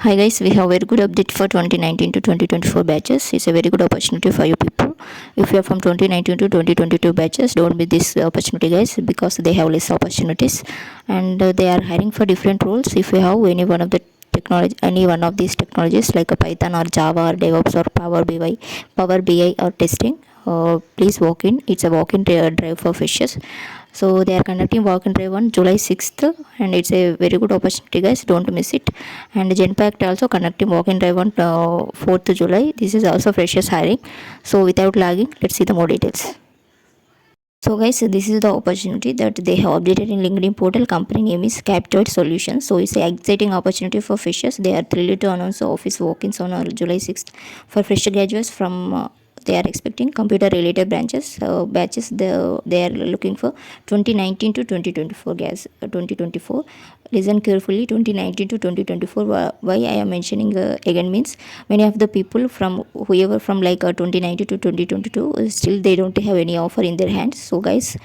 Hi guys, we have very good update for 2019 to 2024 batches. It's a very good opportunity for you people. If you are from 2019 to 2022 batches, don't miss this opportunity guys, because they have less opportunities and they are hiring for different roles. If you have any one of the technology, any one of these technologies like a Python or Java or DevOps or Power BI or testing, please walk in. It's a walk-in drive for freshers. So they are conducting walk-in drive on July 6th, and it's a very good opportunity guys, don't miss it. And Genpact also conducting walk-in drive on 4th July. This is also freshers hiring. So without lagging, let's see the more details. So guys, this is the opportunity that they have updated in LinkedIn portal. Company name is Captoid Solutions. So it's an exciting opportunity for freshers. They are thrilled to announce the office walk-ins on July 6th for fresh graduates from they are expecting computer related batches. They are looking for 2019 to 2024 guys. 2024, listen carefully, 2019 to 2024. Why I am mentioning again means many of the people from whoever from like 2019 to 2022 still they don't have any offer in their hands. So guys,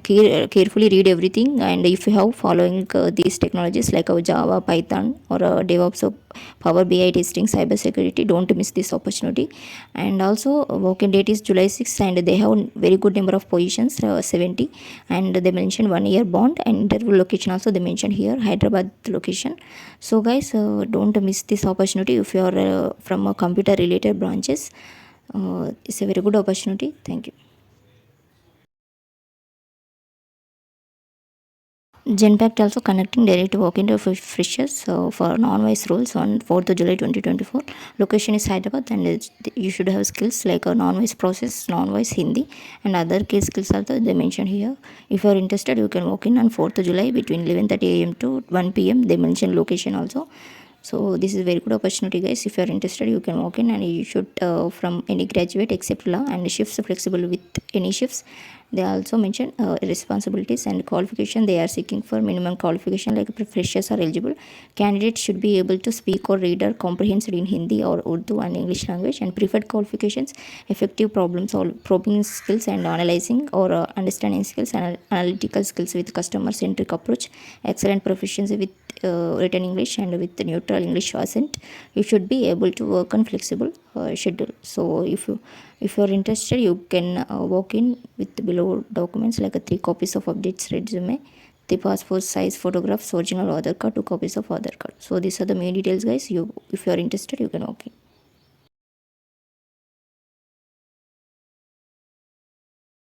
carefully read everything, and if you have following these technologies like Java, Python or DevOps or Power BI testing, cyber security, don't miss this opportunity. And also walk-in date is July 6th, and they have very good number of positions, 70, and they mentioned 1 year bond, and interview location also they mentioned here, Hyderabad location. So guys, don't miss this opportunity if you are from a computer related branches. It's a very good opportunity. Thank you. Genpact also connecting direct walk-in to freshers for non-voice roles on 4th of July 2024. Location is Hyderabad, and you should have skills like a non-voice process, non-voice Hindi, and other key skills also they mentioned here. If you are interested, you can walk in on 4th of July between 11:30 a.m. to 1 p.m. They mentioned location also. So this is a very good opportunity guys. If you are interested, you can walk in, and you should from any graduate except law, and shifts flexible with any shifts. They also mention responsibilities and qualification. They are seeking for minimum qualification like freshers are eligible. Candidates should be able to speak or read or comprehend in Hindi or Urdu and English language. And preferred qualifications: effective problem solving skills and analyzing or understanding skills, and analytical skills with customer centric approach, excellent proficiency with written English and with neutral English accent. You should be able to work on flexible schedule. So if you are interested, you can walk in with the below documents like 3 copies of updates resume, the passport size photographs, original Aadhaar card, 2 copies of Aadhaar card. So these are the main details guys. If you are interested, you can walk in.